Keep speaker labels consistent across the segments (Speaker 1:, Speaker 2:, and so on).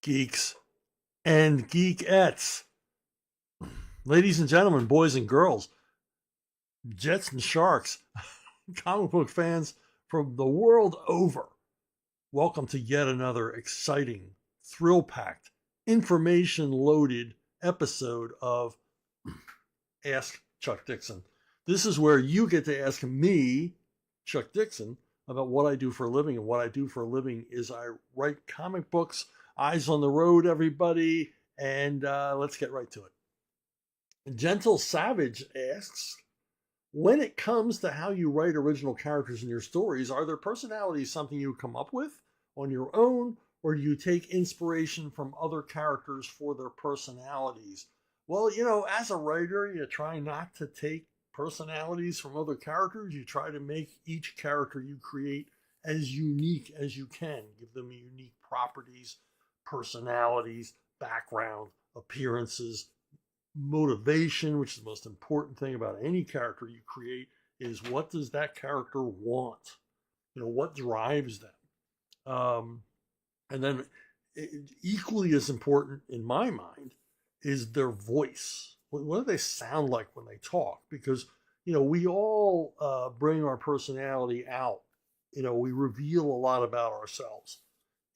Speaker 1: geeks and geekettes. Ladies and gentlemen, boys and girls, jets and sharks, comic book fans from the world over, welcome to yet another exciting, thrill-packed, information-loaded episode of Ask Chuck Dixon. This is where you get to ask me, Chuck Dixon, about what I do for a living. And what I do for a living is I write comic books. Eyes on the road, everybody. And let's get right to it. Gentle Savage asks, when it comes to how you write original characters in your stories, are their personalities something you come up with on your own, or do you take inspiration from other characters for their personalities? Well, you know, as a writer, you try not to take personalities from other characters. You try to make each character you create as unique as you can. Give them unique properties, personalities, background, appearances, motivation, which is the most important thing about any character you create, is what does that character want? You know, what drives them? And then equally as important in my mind is their voice. What do they sound like when they talk? Because, you know, we all bring our personality out. You know, we reveal a lot about ourselves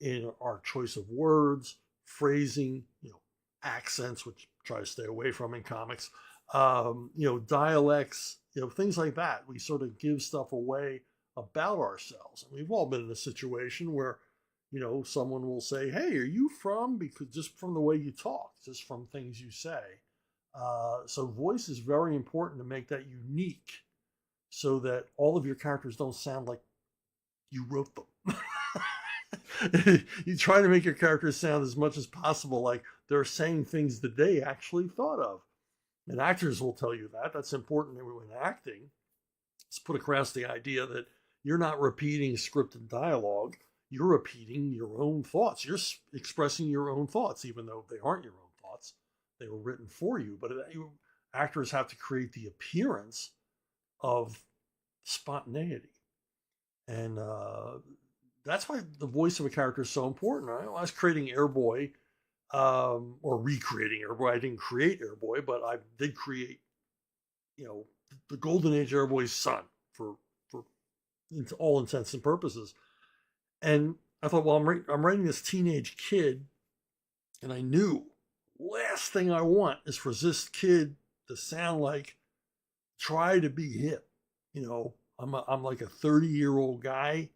Speaker 1: in our choice of words, phrasing, you know, accents, which I try to stay away from in comics, you know, dialects, you know, things like that. We sort of give stuff away about ourselves. And we've all been in a situation where, you know, someone will say, hey, are you from? Because just from the way you talk, just from things you say. So voice is very important to make that unique so that all of your characters don't sound like you wrote them. You try to make your characters sound as much as possible like they're saying things that they actually thought of. And actors will tell you that. That's important in acting. Let's put across the idea that you're not repeating scripted dialogue. You're repeating your own thoughts. You're expressing your own thoughts, even though they aren't your own thoughts. They were written for you. But actors have to create the appearance of spontaneity. And that's why the voice of a character is so important. I was creating Airboy, or recreating Airboy. I didn't create Airboy, but I did create, you know, the Golden Age Airboy's son for all intents and purposes. And I thought, well, I'm writing this teenage kid, and I knew last thing I want is for this kid to sound like, try to be hip. You know, I'm like a 30-year-old guy.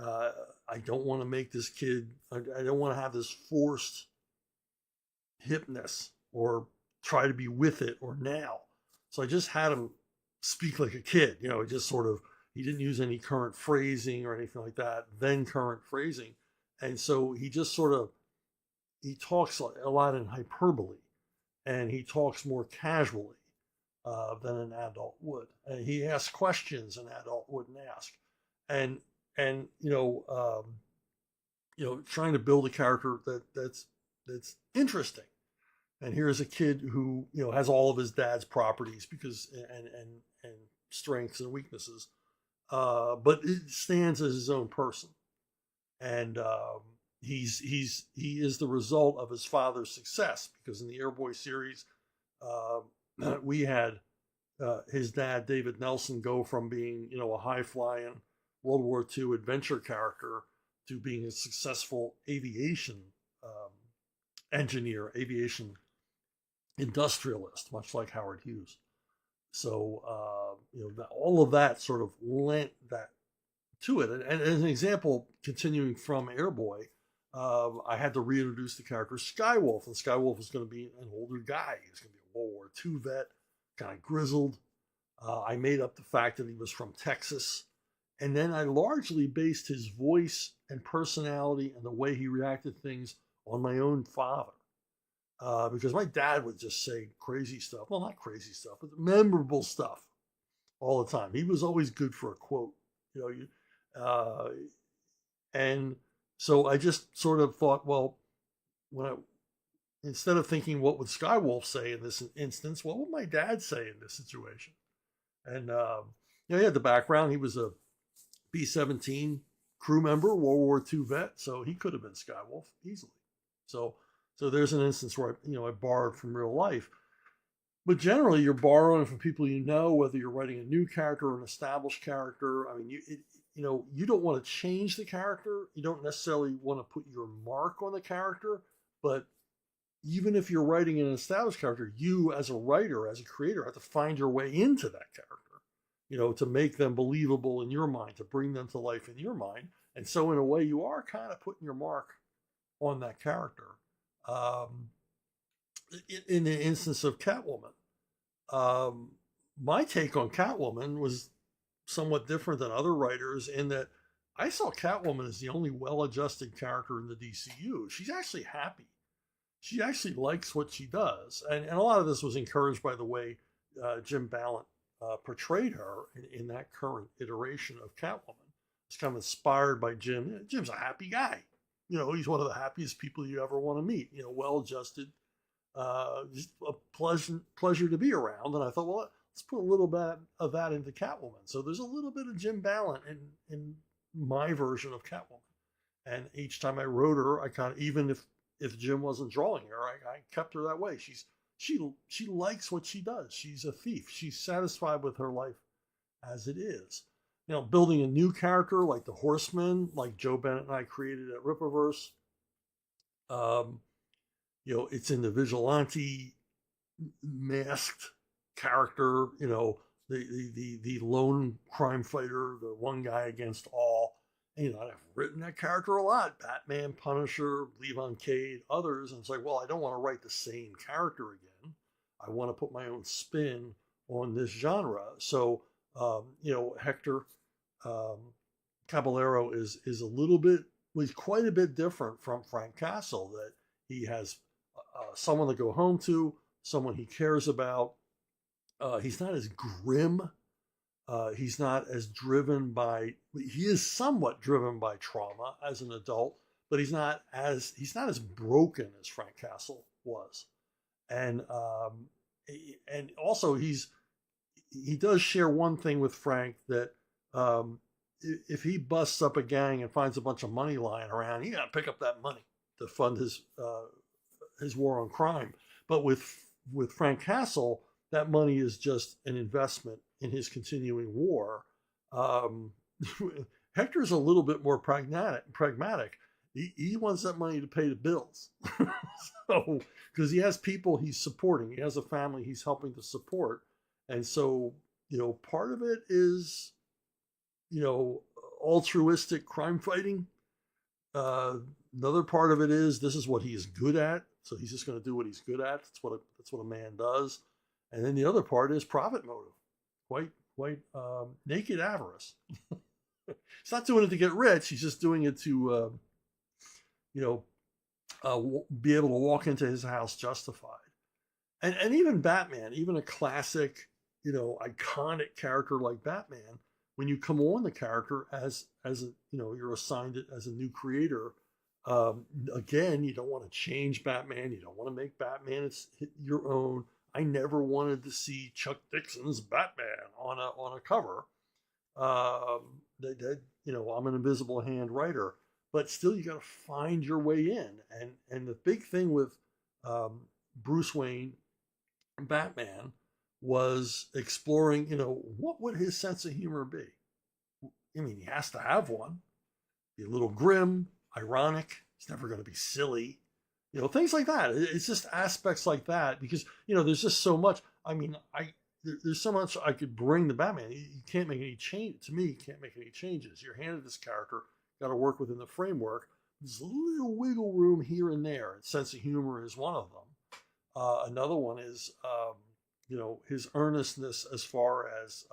Speaker 1: I don't want to make this kid, I don't want to have this forced hipness or try to be with it or now. So I just had him speak like a kid, you know, just sort of, he didn't use any current phrasing or anything like that, then current phrasing. And so he just sort of, he talks a lot in hyperbole, and he talks more casually than an adult would. And he asks questions an adult wouldn't ask. And trying to build a character that's interesting. And here's a kid who, you know, has all of his dad's properties because and strengths and weaknesses, but it stands as his own person. And he is the result of his father's success, because in the Airboy series, we had his dad, David Nelson, go from being, you know, a high-flying World War II adventure character to being a successful aviation engineer, aviation industrialist, much like Howard Hughes. So, you know, all of that sort of lent that to it. And as an example, continuing from Airboy, I had to reintroduce the character Skywolf, and Skywolf was going to be an older guy. He was going to be a World War II vet, kind of grizzled. I made up the fact that he was from Texas. And then I largely based his voice and personality and the way he reacted to things on my own father. Because my dad would just say crazy stuff. Well, not crazy stuff, but memorable stuff all the time. He was always good for a quote. You know, and so I just sort of thought, well, instead of thinking what would Skywolf say in this instance, what would my dad say in this situation? And you know, he had the background. He was a B-17 crew member, World War II vet, so he could have been Skywolf easily. So there's an instance where I borrowed from real life. But generally, you're borrowing from people you know, whether you're writing a new character or an established character. I mean, you don't want to change the character. You don't necessarily want to put your mark on the character. But even if you're writing an established character, you as a writer, as a creator, have to find your way into that character, to make them believable in your mind, to bring them to life in your mind. And so in a way, you are kind of putting your mark on that character. In the instance of Catwoman, my take on Catwoman was somewhat different than other writers in that I saw Catwoman as the only well-adjusted character in the DCU. She's actually happy. She actually likes what she does. And a lot of this was encouraged by the way Jim Ballant portrayed her in that current iteration of Catwoman. It's kind of inspired by Jim. Jim's a happy guy. He's one of the happiest people you ever want to meet. Well-adjusted, just a pleasure to be around. And I thought, well, let's put a little bit of that into Catwoman. So there's a little bit of Jim Ballant in my version of Catwoman. And each time I wrote her, I kind of, even if Jim wasn't drawing her, I kept her that way. She likes what she does. She's a thief. She's satisfied with her life as it is. Building a new character like the Horseman, like Joe Bennett and I created at Rippaverse. It's in the vigilante masked character, the lone crime fighter, the one guy against all. And, I've written that character a lot. Batman, Punisher, Levon Cade, others. And it's like, well, I don't want to write the same character again. I want to put my own spin on this genre. So, Hector Caballero is quite a bit different from Frank Castle, that he has someone to go home to, someone he cares about. He's not as grim. He's not as driven by. He is somewhat driven by trauma as an adult, but he's not as broken as Frank Castle was, and also he does share one thing with Frank, that if he busts up a gang and finds a bunch of money lying around, he got to pick up that money to fund his war on crime. But with Frank Castle, that money is just an investment in his continuing war. Hector's a little bit more pragmatic. He wants that money to pay the bills. So, because he has people he's supporting, he has a family he's helping to support. And so, part of it is, altruistic crime fighting. Another part of it is, this is what he is good at. So he's just going to do what he's good at. That's what a man does. And then the other part is profit motive. Quite naked avarice. He's not doing it to get rich. He's just doing it to, be able to walk into his house justified. And even Batman, even a classic, iconic character like Batman, when you come on the character as you're assigned it as a new creator, again, you don't want to change Batman. You don't want to make Batman your own. I never wanted to see Chuck Dixon's Batman on a cover. I'm an invisible hand writer, but still you got to find your way in. And the big thing with Bruce Wayne, Batman, was exploring, what would his sense of humor be? I mean, he has to have one. Be a little grim, ironic. He's never going to be silly. Things like that. It's just aspects like that, because, there's just so much. I mean, there's so much I could bring to Batman. You can't make any change. To me, you can't make any changes. You're handed this character, got to work within the framework. There's a little wiggle room here and there. Sense of humor is one of them. Another one is, his earnestness as far as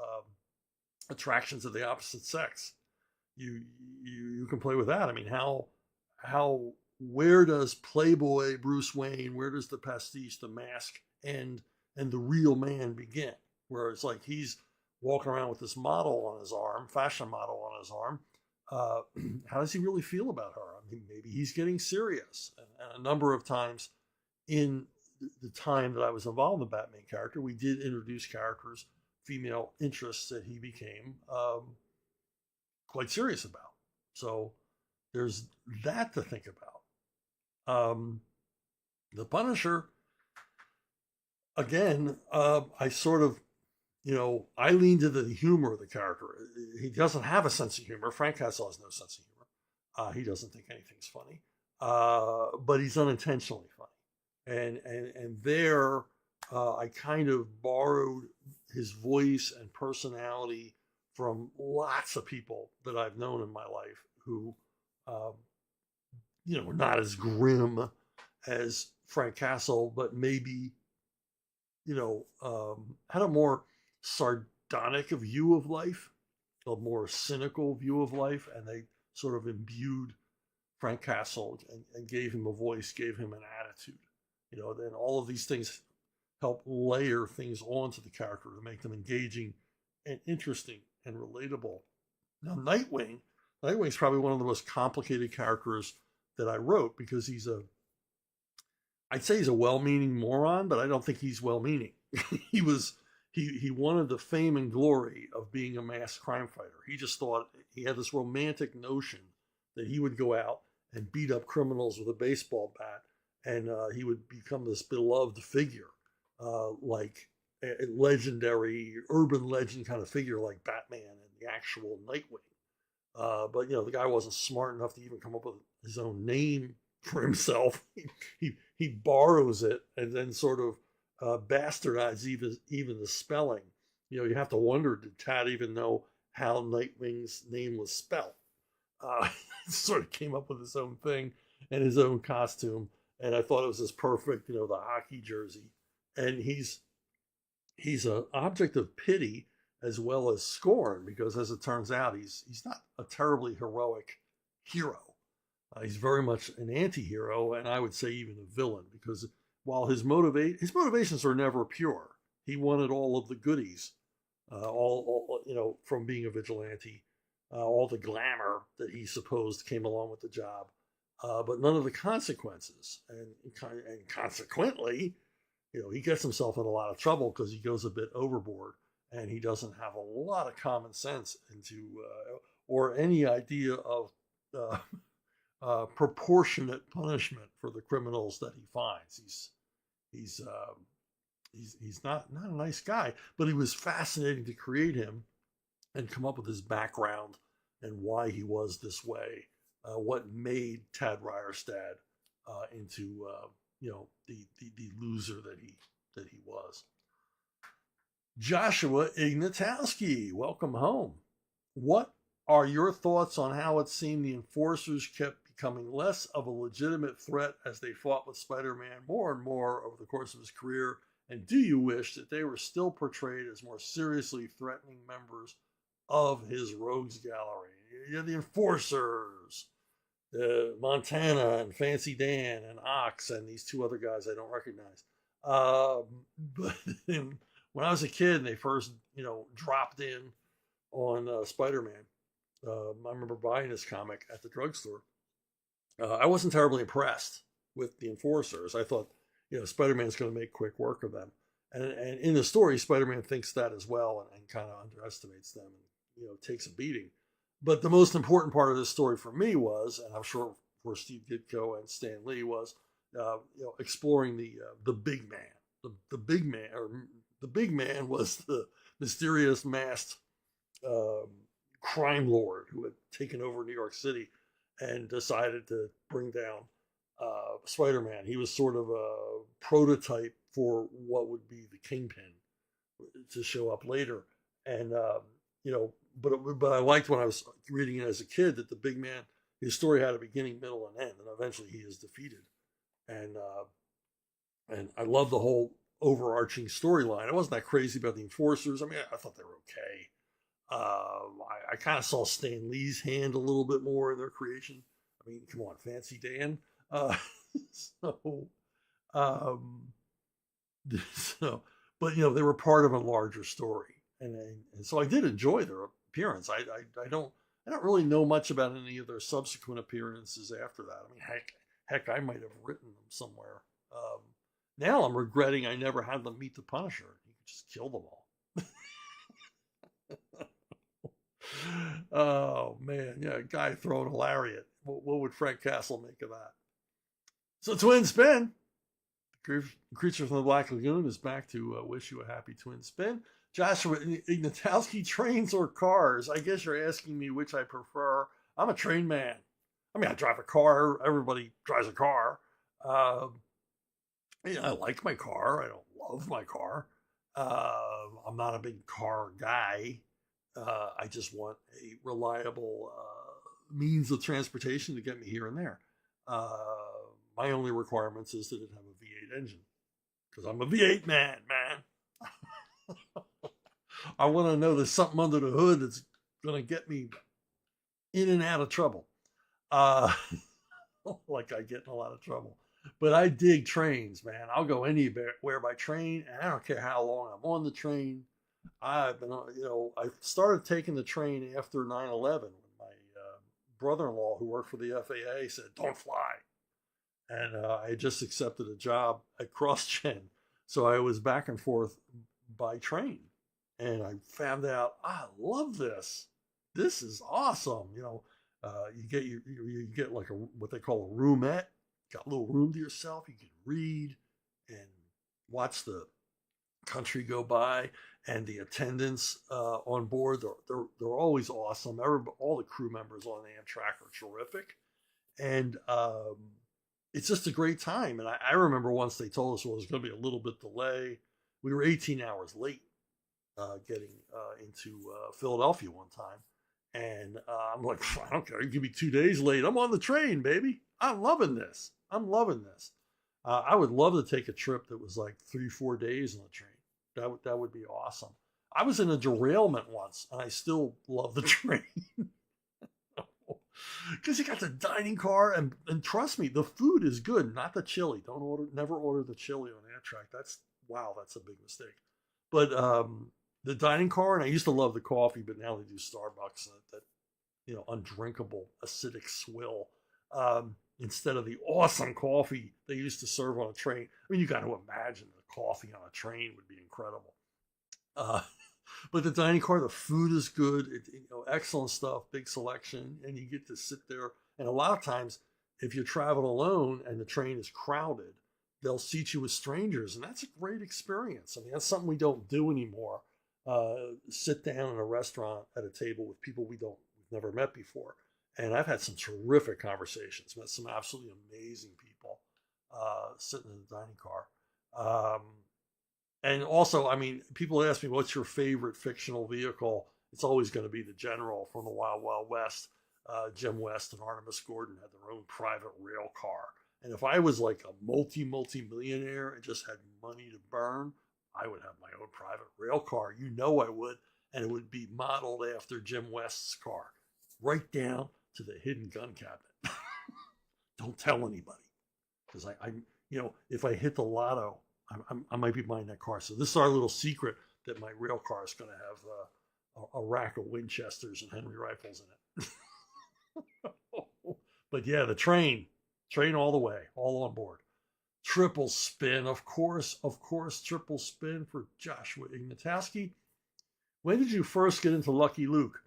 Speaker 1: attractions of the opposite sex. You can play with that. I mean, where does Playboy Bruce Wayne, where does the pastiche, the mask, and the real man begin? Where it's like he's walking around with this model on his arm, fashion model on his arm. How does he really feel about her? I mean, maybe he's getting serious. And a number of times in the time that I was involved in the Batman character, we did introduce characters, female interests that he became quite serious about. So there's that to think about. The Punisher, again, I sort of, I leaned into the humor of the character. He doesn't have a sense of humor. Frank Castle has no sense of humor. He doesn't think anything's funny, but he's unintentionally funny. And there, I kind of borrowed his voice and personality from lots of people that I've known in my life who, um, were not as grim as Frank Castle, but maybe, had a more sardonic view of life, a more cynical view of life, and they sort of imbued Frank Castle and gave him a voice, gave him an attitude. Then all of these things help layer things onto the character to make them engaging and interesting and relatable. Now, Nightwing's probably one of the most complicated characters that I wrote because I'd say he's a well-meaning moron, but I don't think he's well-meaning. he wanted the fame and glory of being a mass crime fighter. He just thought he had this romantic notion that he would go out and beat up criminals with a baseball bat, and he would become this beloved figure, like a legendary urban legend kind of figure like Batman and the actual Nightwing. But the guy wasn't smart enough to even come up with his own name for himself. He borrows it and then sort of bastardizes even the spelling. You have to wonder, did Tad even know how Nightwing's name was spelled? He sort of came up with his own thing and his own costume, and I thought it was just perfect. The hockey jersey, and he's an object of pity as well as scorn because, as it turns out, he's not a terribly heroic hero. He's very much an anti-hero, and I would say even a villain, because while his motivations are never pure, he wanted all of the goodies, all from being a vigilante, all the glamour that he supposed came along with the job, but none of the consequences, and consequently, he gets himself in a lot of trouble because he goes a bit overboard, and he doesn't have a lot of common sense or any idea of proportionate punishment for the criminals that he finds. He's not a nice guy, but it was fascinating to create him and come up with his background and why he was this way. What made Tad Ryerstad into the loser that he was. Joshua Ignatowski, welcome home. What are your thoughts on how it seemed the enforcers kept becoming less of a legitimate threat as they fought with Spider-Man more and more over the course of his career? And do you wish that they were still portrayed as more seriously threatening members of his rogues gallery? The enforcers, Montana and Fancy Dan and Ox and these two other guys I don't recognize. But when I was a kid and they first, dropped in on Spider-Man, I remember buying this comic at the drugstore. I wasn't terribly impressed with the enforcers. I thought, Spider-Man's going to make quick work of them. And in the story, Spider-Man thinks that as well and kind of underestimates them and, takes a beating. But the most important part of this story for me was, and I'm sure for Steve Ditko and Stan Lee, was, exploring the big man. The big man was the mysterious masked crime lord who had taken over New York City and decided to bring down Spider-Man. He was sort of a prototype for what would be the Kingpin to show up later. And, but I liked when I was reading it as a kid that the big man, his story had a beginning, middle, and end, and eventually he is defeated. And I love the whole overarching storyline. I wasn't that crazy about the enforcers. I mean, I thought they were okay. I kind of saw Stan Lee's hand a little bit more in their creation. I mean, come on, Fancy Dan. But they were part of a larger story, and so I did enjoy their appearance. I don't really know much about any of their subsequent appearances after that. I mean, heck, I might have written them somewhere. Now I'm regretting I never had them meet the Punisher. You could just kill them all. Oh man, yeah, a guy throwing a lariat. What would Frank Castle make of that? So Twin Spin, Creature from the Black Lagoon is back to wish you a happy twin spin. Joshua Ignatowski, trains or cars? I guess you're asking me which I prefer. I'm a train man. I mean, I drive a car. Everybody drives a car. I like my car. I don't love my car. I'm not a big car guy. I just want a reliable means of transportation to get me here and there. My only requirements is that it have a V8 engine, because I'm a V8 man. I want to know there's something under the hood that's going to get me in and out of trouble. Like I get in a lot of trouble. But I dig trains, man. I'll go anywhere by train, and I don't care how long I'm on the train. I've been, I started taking the train after 9/11 when my brother-in-law, who worked for the FAA, said, "Don't fly." And I had just accepted a job at CrossGen. So I was back and forth by train. And I found out, I love this. This is awesome. You get like what they call a roomette. Got a little room to yourself. You can read and watch the country go by, and the attendants on board, they're always awesome. All the crew members on Amtrak are terrific, and it's just a great time. And I remember once they told us, well, there's going to be a little bit delay. We were 18 hours late getting into Philadelphia one time, and I'm like, I don't care. You give me 2 days late. I'm on the train, baby. I'm loving this. I would love to take a trip that was like 3-4 days on the train. That would be awesome. I was in a derailment once, and I still love the train. Because you got the dining car, and trust me, the food is good, not the chili. Never order the chili on Amtrak. That's a big mistake. But the dining car, and I used to love the coffee, but now they do Starbucks, that undrinkable acidic swill. Instead of the awesome coffee they used to serve on a train. I mean, you got to imagine the coffee on a train would be incredible. But the dining car, the food is good. Excellent stuff, big selection, and you get to sit there. And a lot of times, if you travel alone and the train is crowded, they'll seat you with strangers, and that's a great experience. I mean, that's something we don't do anymore. Sit down in a restaurant at a table with people we've never met before. And I've had some terrific conversations, met some absolutely amazing people sitting in the dining car. And also, I mean, people ask me, what's your favorite fictional vehicle? It's always going to be the General from the Wild Wild West. Jim West and Artemis Gordon had their own private rail car. And if I was like a multi-millionaire and just had money to burn, I would have my own private rail car. I would. And it would be modeled after Jim West's car, right down to the hidden gun cabinet. Don't tell anybody, because if I hit the lotto, I might be buying that car. So this is our little secret, that my rail car is going to have a rack of Winchesters and Henry rifles in it. But yeah, the train all the way, all on board. Triple spin, of course, triple spin for Joshua Ignatowski. When did you first get into Lucky Luke?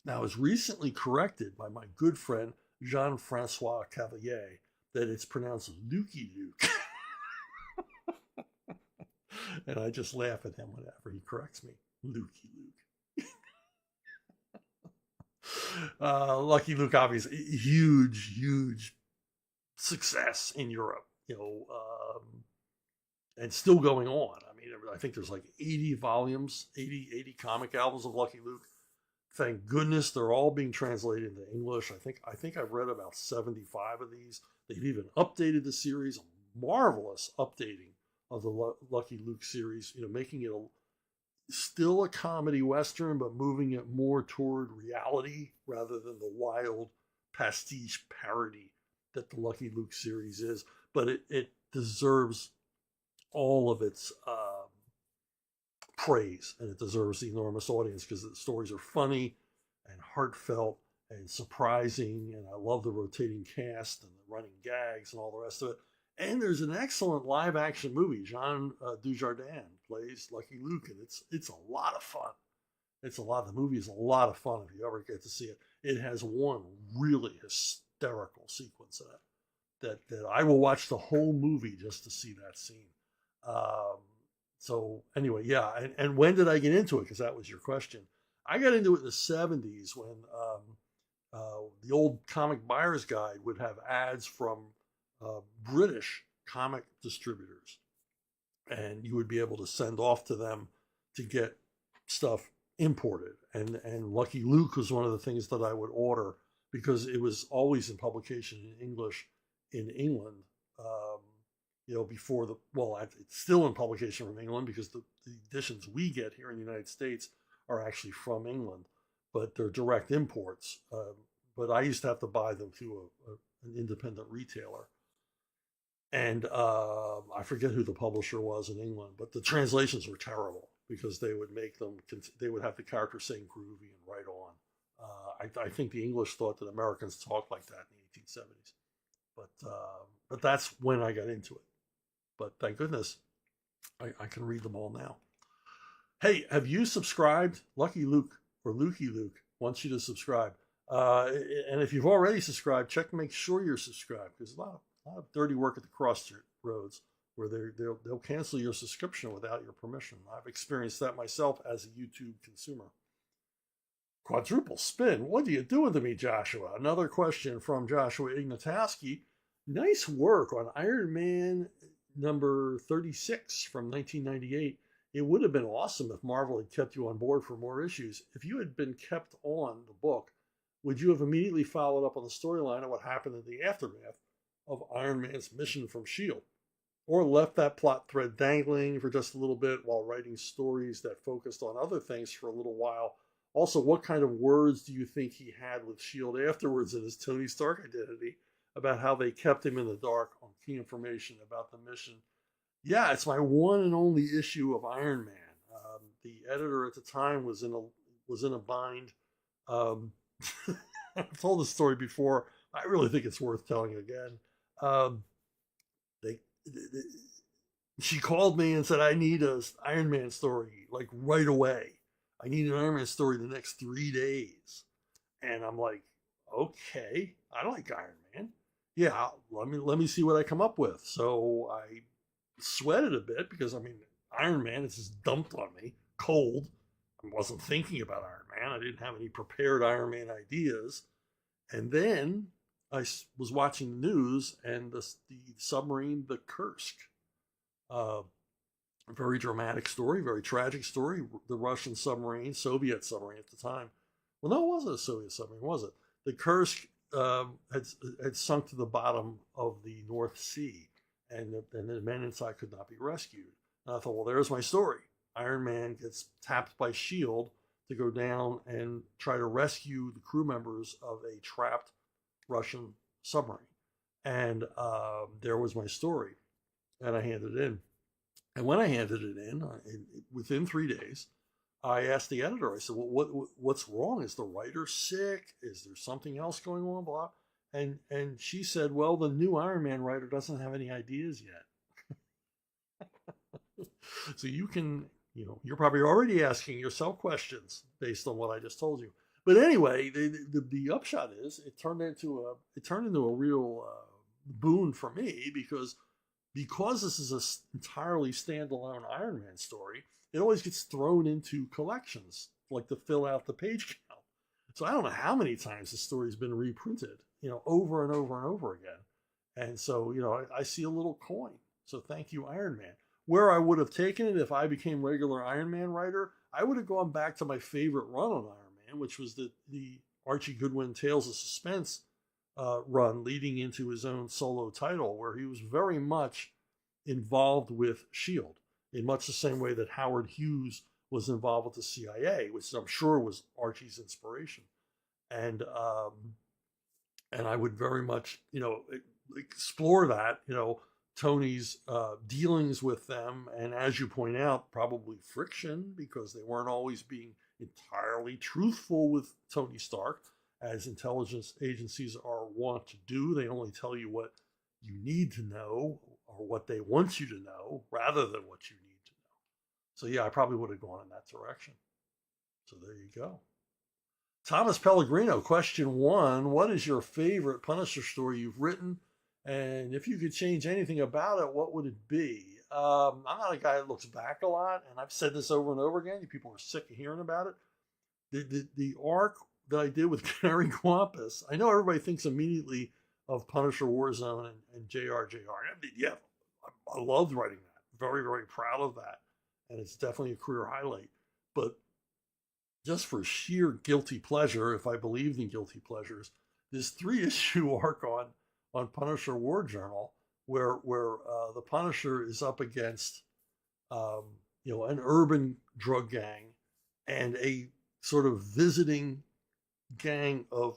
Speaker 1: Now, I was recently corrected by my good friend Jean-Francois Cavalier that it's pronounced Lukey Luke. And I just laugh at him whenever he corrects me. Lukey Luke. Lucky Luke, obviously, huge success in Europe, and still going on. I mean, I think there's like 80 volumes, 80 comic albums of Lucky Luke. Thank goodness they're all being translated into English. I think I've read about 75 of these. They've even updated the series, a marvelous updating of the Lucky Luke series, making it still a comedy Western, but moving it more toward reality rather than the wild pastiche parody that the Lucky Luke series is. But it deserves all of its praise, and it deserves the enormous audience, because the stories are funny and heartfelt and surprising, and I love the rotating cast and the running gags and all the rest of it. And there's an excellent live action movie. Jean Dujardin plays Lucky Luke, and it's a lot of fun. The movie is a lot of fun if you ever get to see it. It has one really hysterical sequence in it that I will watch the whole movie just to see that scene. Um, so anyway, yeah. And when did I get into it? Because that was your question. I got into it in the 70s when the old Comic Buyer's Guide would have ads from British comic distributors, and you would be able to send off to them to get stuff imported. And Lucky Luke was one of the things that I would order because it was always in publication in English in England. Before it's still in publication from England because the editions we get here in the United States are actually from England, but they're direct imports. But I used to have to buy them through an independent retailer. And I forget who the publisher was in England, but the translations were terrible because they would they would have the characters saying groovy and right on. I think the English thought that Americans talked like that in the 1870s. But that's when I got into it. But thank goodness I can read them all now. Hey, have you subscribed? Lucky Luke or Lukey Luke wants you to subscribe. And if you've already subscribed, check to make sure you're subscribed because a lot of dirty work at the crossroads where they'll cancel your subscription without your permission. I've experienced that myself as a YouTube consumer. Quadruple spin. What are you doing to me, Joshua? Another question from Joshua Ignatowski. Nice work on Iron Man number 36 from 1998. It would have been awesome if Marvel had kept you on board for more issues. If you had been kept on the book, would you have immediately followed up on the storyline of what happened in the aftermath of Iron Man's mission from S.H.I.E.L.D., or left that plot thread dangling for just a little bit while writing stories that focused on other things for a little while? Also, what kind of words do you think he had with S.H.I.E.L.D. afterwards in his Tony Stark identity about how they kept him in the dark on key information about the mission? Yeah, it's my one and only issue of Iron Man. The editor at the time was in a bind. I've told this story before. I really think it's worth telling again. She called me and said, I need an Iron Man story, like right away. I need an Iron Man story the next 3 days. And I'm like, okay, I like Iron Man. Yeah, let me see what I come up with. So I sweated a bit because, Iron Man is just dumped on me, cold. I wasn't thinking about Iron Man. I didn't have any prepared Iron Man ideas. And then I was watching the news and the submarine, the Kursk. A very dramatic story, very tragic story. The Russian submarine, Soviet submarine at the time. Well, no, it wasn't a Soviet submarine, was it? The Kursk had sunk to the bottom of the North Sea, and the men inside could not be rescued. And I thought, well, there's my story. Iron Man gets tapped by S.H.I.E.L.D. to go down and try to rescue the crew members of a trapped Russian submarine. And there was my story. And I handed it in. And when I handed it in, within 3 days, I asked the editor, I said, well, what's wrong? Is the writer sick? Is there something else going on? Blah. And she said, well, the new Iron Man writer doesn't have any ideas yet. So you're probably already asking yourself questions based on what I just told you. But anyway, the upshot is it turned into a real boon for me because this is an entirely standalone Iron Man story. It always gets thrown into collections, like to fill out the page count. So I don't know how many times the story's been reprinted, over and over and over again. And so, I see a little coin. So thank you, Iron Man. Where I would have taken it if I became regular Iron Man writer, I would have gone back to my favorite run on Iron Man, which was the Archie Goodwin Tales of Suspense run leading into his own solo title, where he was very much involved with S.H.I.E.L.D. in much the same way that Howard Hughes was involved with the CIA, which I'm sure was Archie's inspiration. And I would very much, explore that, Tony's dealings with them, and as you point out, probably friction because they weren't always being entirely truthful with Tony Stark, as intelligence agencies are wont to do. They only tell you what you need to know or what they want you to know rather than what you need to know. So yeah, I probably would have gone in that direction. So there you go. Thomas Pellegrino, question 1. What is your favorite Punisher story you've written And if you could change anything about it, what would it be? I'm not a guy that looks back a lot, and I've said this over and over again. People are sick of hearing about it. The arc that I did with Gary Koepp, I know everybody thinks immediately of Punisher Warzone and JR. Yeah, I loved writing that. Very, very proud of that. And it's definitely a career highlight. But just for sheer guilty pleasure, if I believed in guilty pleasures, this 3-issue arc on Punisher War Journal, where the Punisher is up against an urban drug gang and a sort of visiting gang of,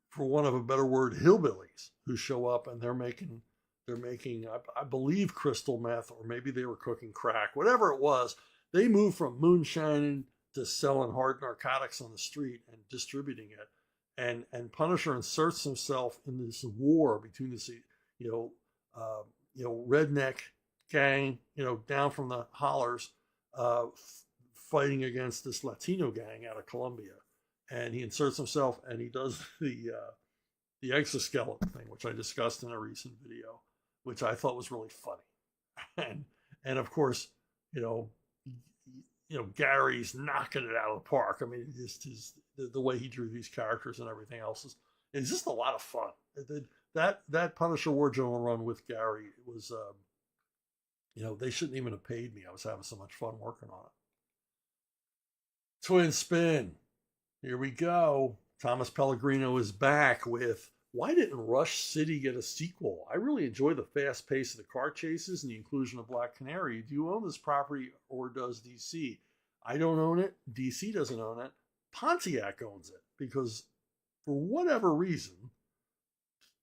Speaker 1: for want of a better word, hillbillies who show up, and they're making I believe crystal meth, or maybe they were cooking crack, whatever it was. They moved from moonshining to selling hard narcotics on the street and distributing it. And Punisher inserts himself in this war between this redneck gang, down from the hollers, fighting against this Latino gang out of Colombia. And he inserts himself, and he does the exoskeleton thing, which I discussed in a recent video, which I thought was really funny. And of course, Gary's knocking it out of the park. I mean, the way he drew these characters and everything else is just a lot of fun. That Punisher War Journal run with Gary was, they shouldn't even have paid me. I was having so much fun working on it. Twin Spin. Here we go. Thomas Pellegrino is back with, why didn't Rush City get a sequel? I really enjoy the fast pace of the car chases and the inclusion of Black Canary. Do you own this property, or does DC? I don't own it. DC doesn't own it. Pontiac owns it, because for whatever reason,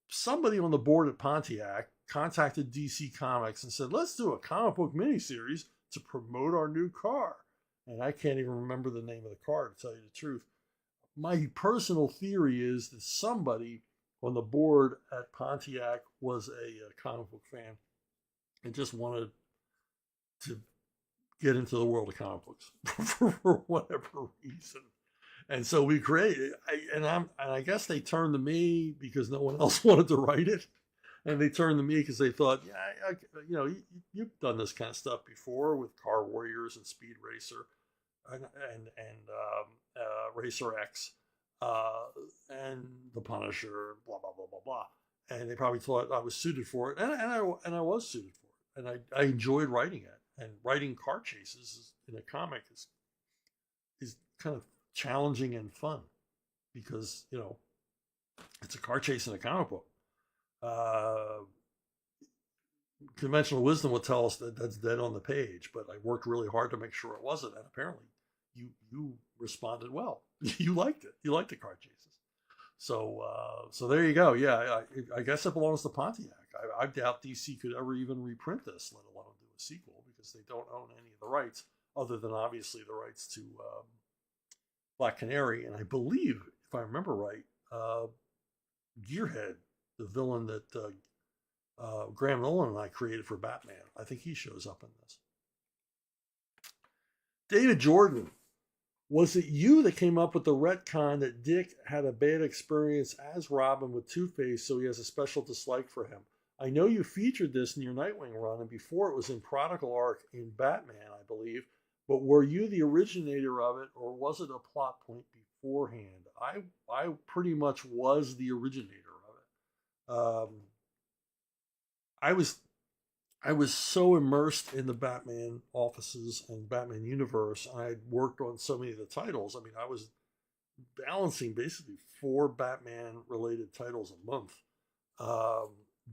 Speaker 1: somebody on the board at Pontiac contacted DC Comics and said, let's do a comic book miniseries to promote our new car. And I can't even remember the name of the car, to tell you the truth. My personal theory is that somebody on the board at Pontiac was a comic book fan and just wanted to get into the world of comic books for whatever reason. And so we created it. And I guess they turned to me because no one else wanted to write it. And they turned to me because they thought, you've done this kind of stuff before with Car Warriors and Speed Racer and Racer X. And the Punisher, blah, blah, blah, blah, blah. And they probably thought I was suited for it. And I was suited for it. And I enjoyed writing it. And writing car chases in a comic is kind of challenging and fun because, it's a car chase in a comic book. Conventional wisdom would tell us that that's dead on the page, but I worked really hard to make sure it wasn't. And apparently you responded well. You liked it. You liked the car chases. So there you go. Yeah, I guess it belongs to Pontiac. I doubt DC could ever even reprint this, let alone do a sequel, because they don't own any of the rights, other than obviously the rights to Black Canary. And I believe, if I remember right, Gearhead, the villain that Graham Nolan and I created for Batman, I think he shows up in this. David Jordan. Was it you that came up with the retcon that Dick had a bad experience as Robin with Two-Face, so he has a special dislike for him? I know you featured this in your Nightwing run, and before it was in Chronicle arc in Batman, I believe. But were you the originator of it, or was it a plot point beforehand? I pretty much was the originator of it. I was so immersed in the Batman offices and Batman universe. I had worked on so many of the titles. I mean, I was balancing basically 4 Batman-related titles a month,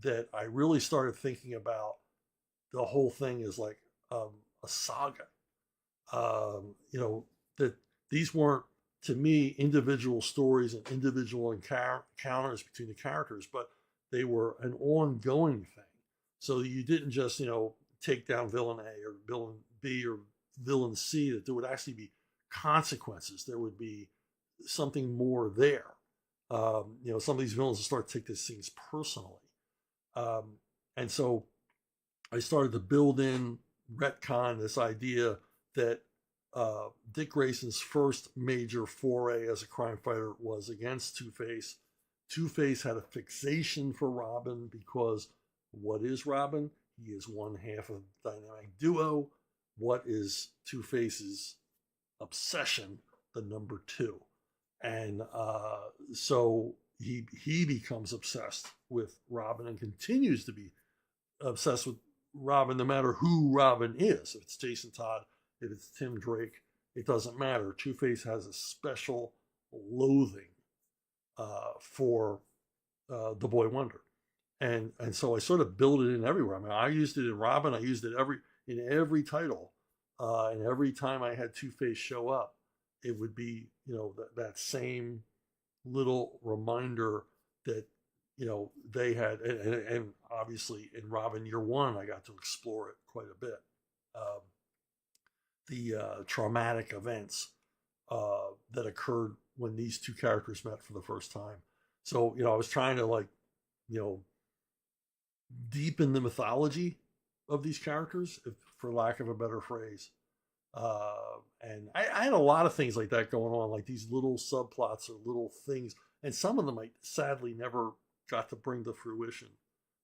Speaker 1: that I really started thinking about the whole thing as like a saga. That these weren't, to me, individual stories and individual encounters between the characters, but they were an ongoing thing. So you didn't just, take down villain A or villain B or villain C, that there would actually be consequences. There would be something more there. Some of these villains start to take these things personally. And so I started to build in, retcon this idea that Dick Grayson's first major foray as a crime fighter was against Two-Face. Two-Face had a fixation for Robin because what is Robin? He is one half of the dynamic duo. What is Two-Face's obsession? The number two. And so he becomes obsessed with Robin and continues to be obsessed with Robin no matter who Robin is. If it's Jason Todd, if it's Tim Drake, it doesn't matter. Two-Face has a special loathing for the Boy Wonder. And so I sort of built it in everywhere. I mean, I used it in Robin. I used it in every title. And every time I had Two-Face show up, it would be, that same little reminder that, they had. And obviously in Robin Year One, I got to explore it quite a bit. The traumatic events that occurred when these two characters met for the first time. So, I was trying to deepen the mythology of these characters, for lack of a better phrase. And I had a lot of things like that going on, like these little subplots or little things, and some of them I sadly never got to bring to fruition.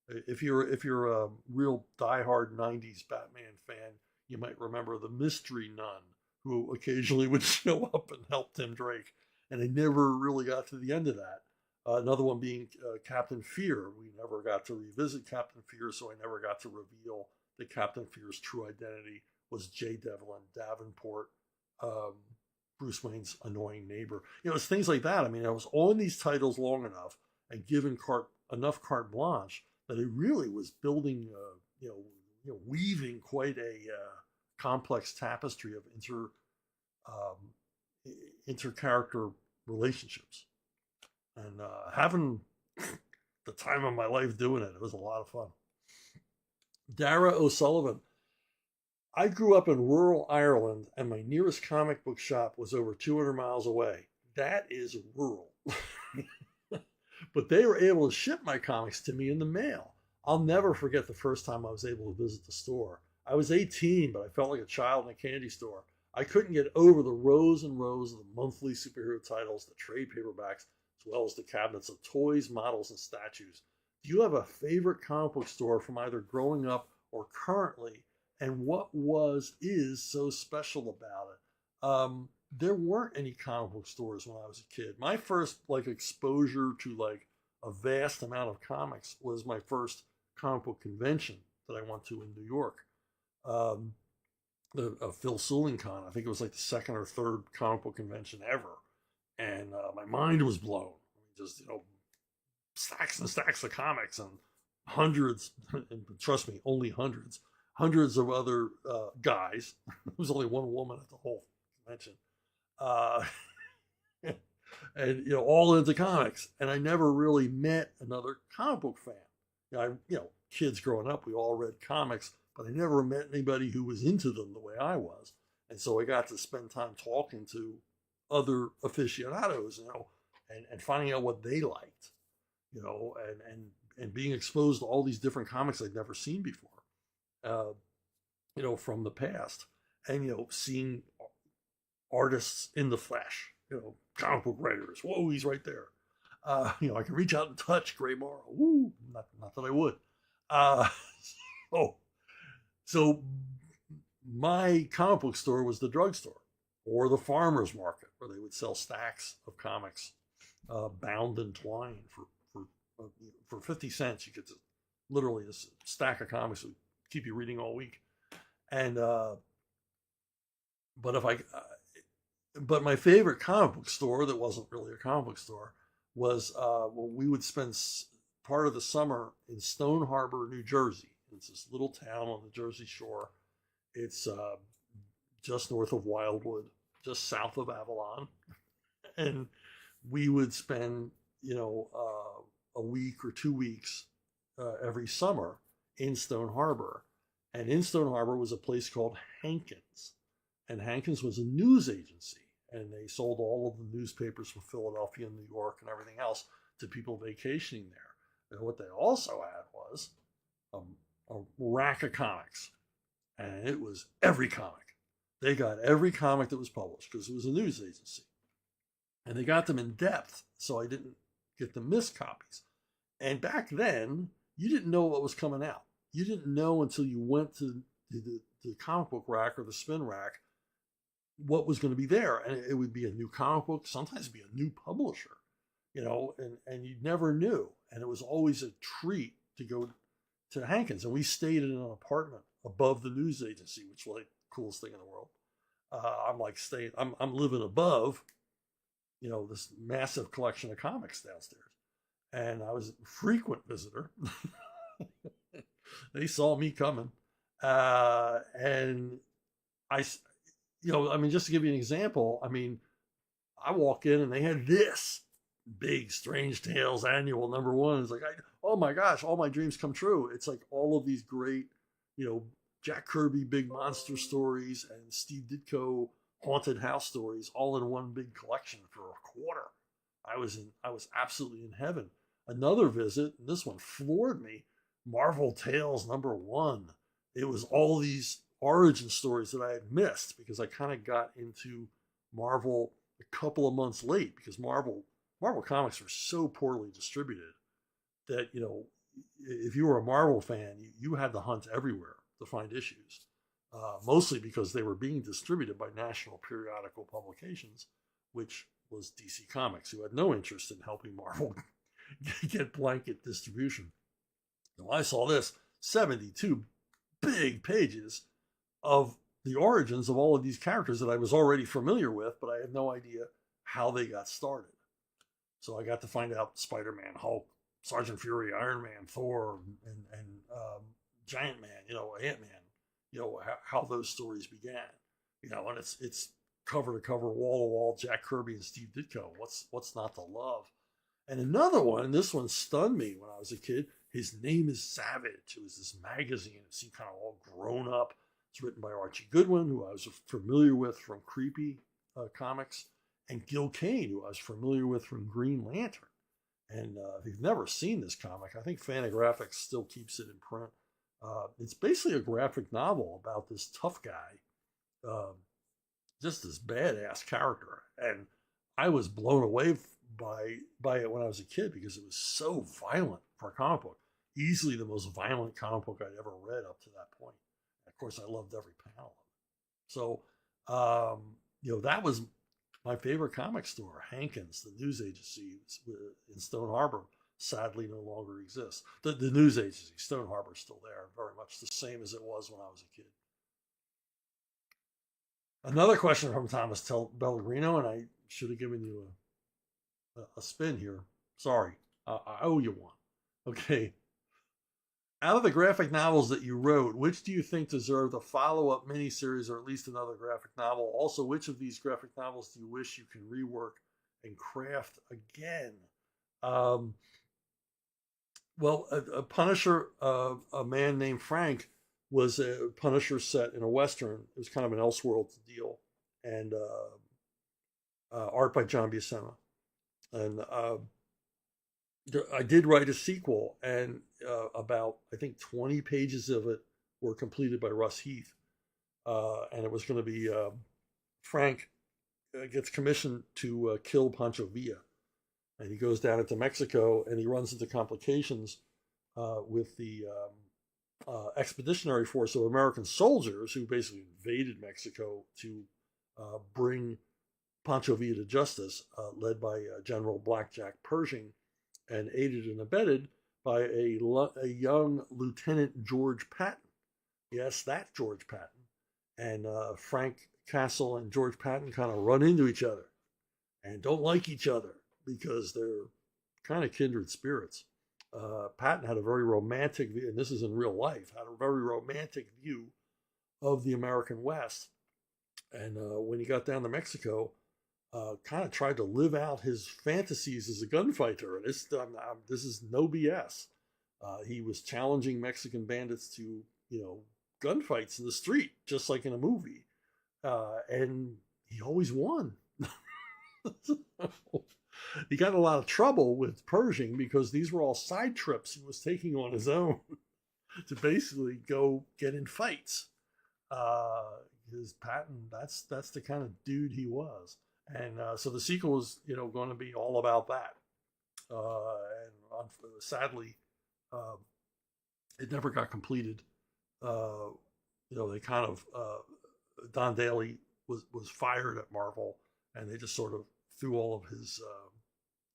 Speaker 1: If you're a real diehard '90s Batman fan, you might remember the mystery nun who occasionally would show up and help Tim Drake, and I never really got to the end of that. Another one being Captain Fear. We never got to revisit Captain Fear, so I never got to reveal that Captain Fear's true identity was J. Devlin Davenport, Bruce Wayne's annoying neighbor. It's things like that. I mean, I was on these titles long enough and given enough carte blanche that it really was building, weaving quite a complex tapestry of inter-character relationships. And having the time of my life doing it, it was a lot of fun. Dara O'Sullivan. I grew up in rural Ireland, and my nearest comic book shop was over 200 miles away. That is rural. But they were able to ship my comics to me in the mail. I'll never forget the first time I was able to visit the store. I was 18, but I felt like a child in a candy store. I couldn't get over the rows and rows of the monthly superhero titles, the trade paperbacks, as well as the cabinets of toys, models, and statues. Do you have a favorite comic book store from either growing up or currently? And what is so special about it? There weren't any comic book stores when I was a kid. My first exposure to a vast amount of comics was my first comic book convention that I went to in New York. The Phil Seuling Con. I think it was the second or third comic book convention ever. And my mind was blown. Just, stacks and stacks of comics and hundreds, and trust me, only hundreds of other guys. There was only one woman at the whole convention. And, all into comics. And I never really met another comic book fan. Kids growing up, we all read comics, but I never met anybody who was into them the way I was. And so I got to spend time talking to other aficionados, and finding out what they liked, and being exposed to all these different comics I'd never seen before, from the past, and, seeing artists in the flesh, comic book writers. Whoa, he's right there. I can reach out and touch Gray Morrow. Woo, not that I would. So my comic book store was the drugstore or the farmer's market, where they would sell stacks of comics, bound and twined for 50 cents. You get literally a stack of comics that would keep you reading all week. And but my favorite comic book store that wasn't really a comic book store was we would spend part of the summer in Stone Harbor, New Jersey. It's this little town on the Jersey Shore. It's just north of Wildwood, just south of Avalon. And we would spend, a week or 2 weeks every summer in Stone Harbor. And in Stone Harbor was a place called Hankins. And Hankins was a news agency. And they sold all of the newspapers from Philadelphia and New York and everything else to people vacationing there. And what they also had was a rack of comics. And it was every comic. They got every comic that was published because it was a news agency. And they got them in depth. So I didn't get the missed copies. And back then, you didn't know what was coming out. You didn't know until you went to the comic book rack or the spin rack what was going to be there. And it would be a new comic book, sometimes it'd be a new publisher, and you never knew. And it was always a treat to go to Hankins. And we stayed in an apartment above the news agency, which was like the coolest thing in the world. I'm living above, this massive collection of comics downstairs. And I was a frequent visitor. They saw me coming. And just to give you an example, I walk in and they had this big Strange Tales annual #1. It's like, oh my gosh, all my dreams come true. It's like all of these great, Jack Kirby big monster stories and Steve Ditko haunted house stories all in one big collection for a quarter. I was absolutely in heaven. Another visit, and this one floored me, Marvel Tales #1. It was all these origin stories that I had missed because I kind of got into Marvel a couple of months late because Marvel comics were so poorly distributed that, if you were a Marvel fan, you had to hunt everywhere to find issues, mostly because they were being distributed by National Periodical Publications, which was DC Comics, who had no interest in helping Marvel get blanket distribution. Now I saw this 72 big pages of the origins of all of these characters that I was already familiar with, but I had no idea how they got started. So I got to find out Spider-Man, Hulk, Sergeant Fury, Iron Man, Thor, and Giant Man, Ant-Man, how those stories began, and it's cover to cover, wall to wall, Jack Kirby and Steve Ditko. What's not to love? And another one, this one stunned me when I was a kid. His Name is Savage. It was this magazine. It seemed kind of all grown up. It's written by Archie Goodwin, who I was familiar with from Creepy comics, and Gil Kane, who I was familiar with from Green Lantern. And if you've never seen this comic, I think Fantagraphics still keeps it in print. It's basically a graphic novel about this tough guy, just this badass character. And I was blown away by it when I was a kid because it was so violent for a comic book. Easily the most violent comic book I'd ever read up to that point. And of course, I loved every panel of it. So, that was my favorite comic store, Hankins, the news agency in Stone Harbor. Sadly no longer exists. The news agency, Stone Harbor, is still there, very much the same as it was when I was a kid. Another question from Thomas Pellegrino, and I should have given you a spin here. Sorry, I owe you one. Okay. Out of the graphic novels that you wrote, which do you think deserved a follow-up miniseries or at least another graphic novel? Also, which of these graphic novels do you wish you can rework and craft again? Well, a Punisher, a man named Frank, was a Punisher set in a Western. It was kind of an Elseworlds deal. And art by John Buscema. And I did write a sequel, and about, I think, 20 pages of it were completed by Russ Heath. And it was going to be Frank gets commissioned to kill Pancho Villa. And he goes down into Mexico, and he runs into complications with the expeditionary force of American soldiers who basically invaded Mexico to bring Pancho Villa to justice, led by General Blackjack Pershing, and aided and abetted by a young Lieutenant George Patton. Yes, that George Patton. And Frank Castle and George Patton kind of run into each other and don't like each other because they're kind of kindred spirits. Patton had a very romantic view, and this is in real life, had a very romantic view of the American West. And when he got down to Mexico, kind of tried to live out his fantasies as a gunfighter. And this is no BS. He was challenging Mexican bandits to, gunfights in the street, just like in a movie. And he always won. He got in a lot of trouble with Pershing because these were all side trips he was taking on his own to basically go get in fights. His Patton, that's the kind of dude he was. And so the sequel is, going to be all about that. and sadly, uh, it never got completed. Uh, they kind of Don Daly was fired at Marvel, and they just sort of threw all of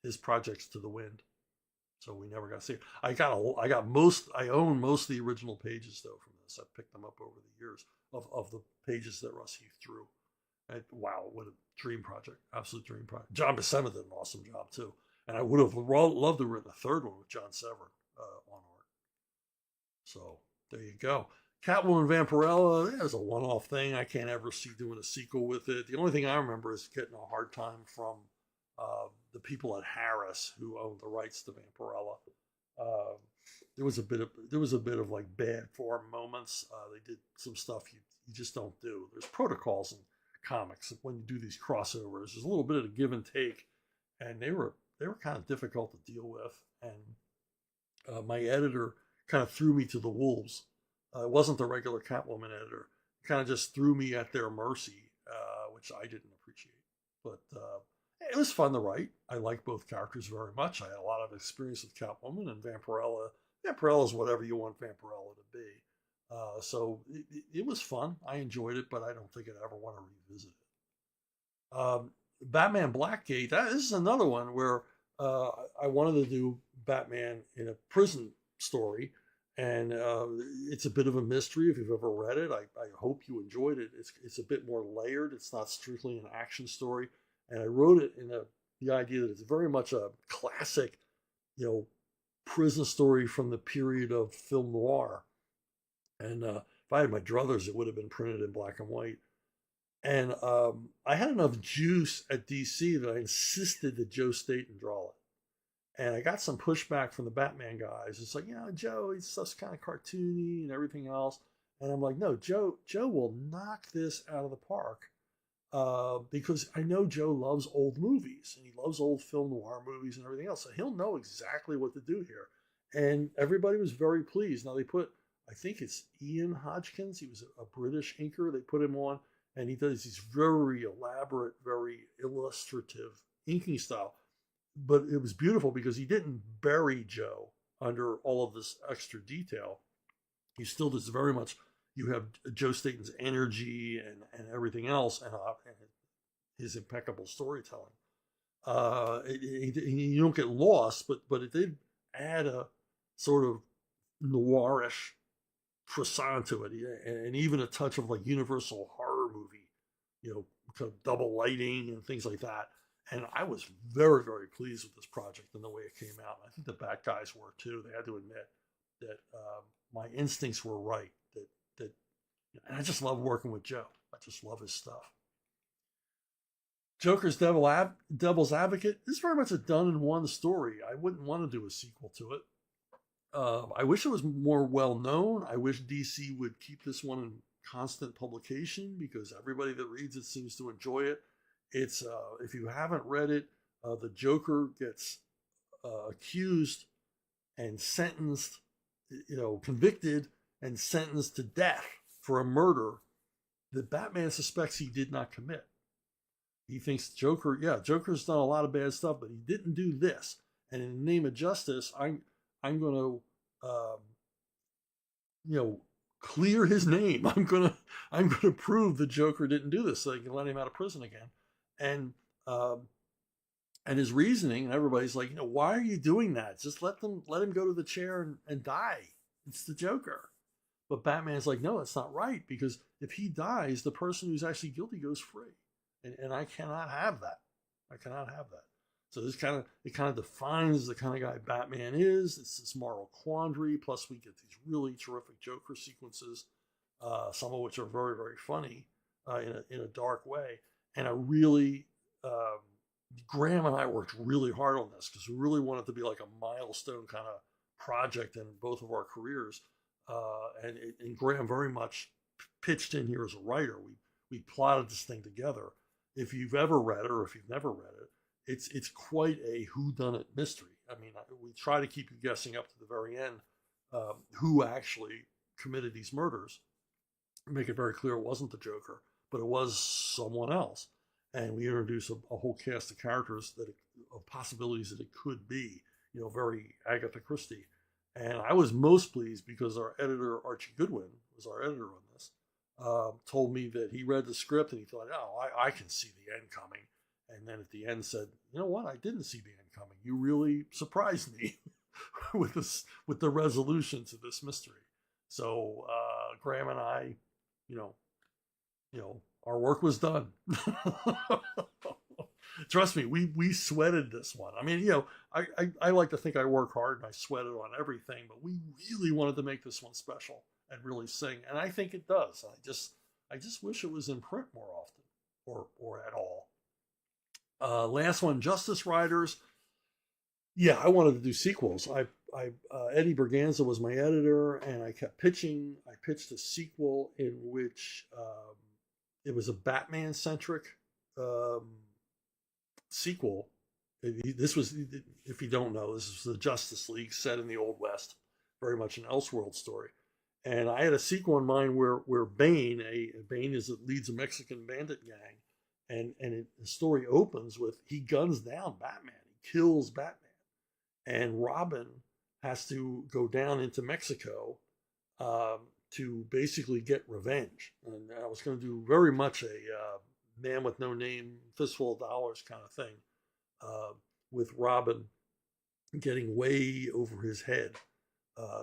Speaker 1: his projects to the wind. So we never got to see it. I own most of the original pages though from this. I picked them up over the years of the pages that Russ Heath drew. And wow, what a dream project! Absolute dream project. John Buscema did an awesome job too, and I would have loved to have written a third one with John Severin on art. So there you go. Catwoman Vampirella, it was a one-off thing. I can't ever see doing a sequel with it. The only thing I remember is getting a hard time from the people at Harris who owned the rights to Vampirella. Uh, there was a bit of like bad form moments. They did some stuff you just don't do. There's protocols in comics when you do these crossovers. There's a little bit of a give and take, and they were kind of difficult to deal with. And my editor kind of threw me to the wolves. It wasn't the regular Catwoman editor. It kind of just threw me at their mercy, which I didn't appreciate. But it was fun to write. I like both characters very much. I had a lot of experience with Catwoman and Vampirella. Vampirella is whatever you want Vampirella to be. So it was fun. I enjoyed it, but I don't think I'd ever want to revisit it. Batman Blackgate, this is another one where I wanted to do Batman in a prison story. And it's a bit of a mystery if you've ever read it. I hope you enjoyed it. It's a bit more layered. It's not strictly an action story. And I wrote it in the idea that it's very much a classic, prison story from the period of film noir. And if I had my druthers, it would have been printed in black and white. And I had enough juice at DC that I insisted that Joe Staton draw it. And I got some pushback from the Batman guys. It's like, Joe, he's just kind of cartoony and everything else. And I'm like, no, Joe will knock this out of the park because I know Joe loves old movies and he loves old film noir movies and everything else. So he'll know exactly what to do here. And everybody was very pleased. Now they put, I think it's Ian Hodgkins. He was a British inker. They put him on and he does these very elaborate, very illustrative inking style. But it was beautiful because he didn't bury Joe under all of this extra detail. He still does very much, you have Joe Staton's energy and everything else and his impeccable storytelling. You don't get lost, but it did add a sort of noirish frisson to it and even a touch of like Universal horror movie, kind of double lighting and things like that. And I was very, very pleased with this project and the way it came out. I think the Bat guys were too. They had to admit that my instincts were right. And I just love working with Joe. I just love his stuff. Joker's Devil's Advocate is very much a done and one story. I wouldn't want to do a sequel to it. I wish it was more well known. I wish DC would keep this one in constant publication because everybody that reads it seems to enjoy it. It's if you haven't read it, the Joker gets accused and sentenced, convicted and sentenced to death for a murder that Batman suspects he did not commit. He thinks Joker's done a lot of bad stuff, but he didn't do this. And in the name of justice, I'm going to, clear his name. I'm going to prove the Joker didn't do this so they can let him out of prison again. And his reasoning, and everybody's like, why are you doing that? Just let him go to the chair and die. It's the Joker. But Batman's like, no, that's not right because if he dies, the person who's actually guilty goes free, and I cannot have that. I cannot have that. So it kind of defines the kind of guy Batman is. It's this moral quandary. Plus, we get these really terrific Joker sequences, some of which are very, very funny in a dark way. And I really, Graham and I worked really hard on this because we really wanted it to be like a milestone kind of project in both of our careers. And Graham very much pitched in here as a writer. We plotted this thing together. If you've ever read it or if you've never read it, it's quite a whodunit mystery. I mean, we try to keep you guessing up to the very end who actually committed these murders. Make it very clear it wasn't the Joker, but it was someone else. and we introduce a whole cast of characters of possibilities that it could be, very Agatha Christie. And I was most pleased because our editor, Archie Goodwin, was our editor on this, told me that he read the script and he thought, oh, I can see the end coming. And then at the end said, you know what? I didn't see the end coming. You really surprised me with the resolution to this mystery. So Graham and I, you know, our work was done. Trust me, we sweated this one. I mean, I like to think I work hard and I sweated on everything, but we really wanted to make this one special and really sing, and I think it does. I just wish it was in print more often, or at all. Last one, Justice Riders. Yeah, I wanted to do sequels. Eddie Berganza was my editor, and I kept pitching. I pitched a sequel in which it was a Batman-centric sequel. This was, if you don't know, this is the Justice League set in the Old West, very much an Elseworld story. And I had a sequel in mind where Bane leads a Mexican bandit gang, and the story opens with he guns down Batman, he kills Batman, and Robin has to go down into Mexico to basically get revenge. And I was going to do very much a man with no name, fistful of dollars kind of thing, with Robin getting way over his head,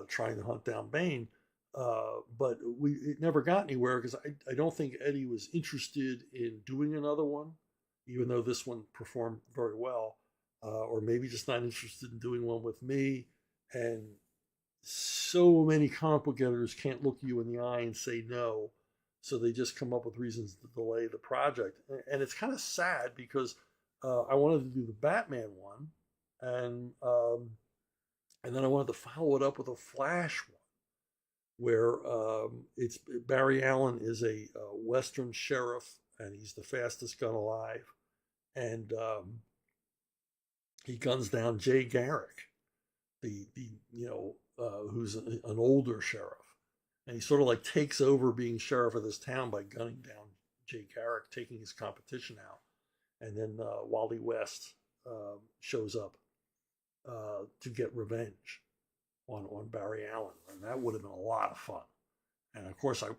Speaker 1: trying to hunt down Bane. But it never got anywhere because I don't think Eddie was interested in doing another one, even though this one performed very well, or maybe just not interested in doing one with me. And so many comic book editors can't look you in the eye and say no, so they just come up with reasons to delay the project. And it's kind of sad because I wanted to do the Batman one, and then I wanted to follow it up with a Flash one, where it's Barry Allen is a Western sheriff, and he's the fastest gun alive, and he guns down Jay Garrick, the who's an older sheriff, and he sort of like takes over being sheriff of this town by gunning down Jay Garrick, taking his competition out, and then Wally West shows up to get revenge on Barry Allen, and that would have been a lot of fun. And of course, I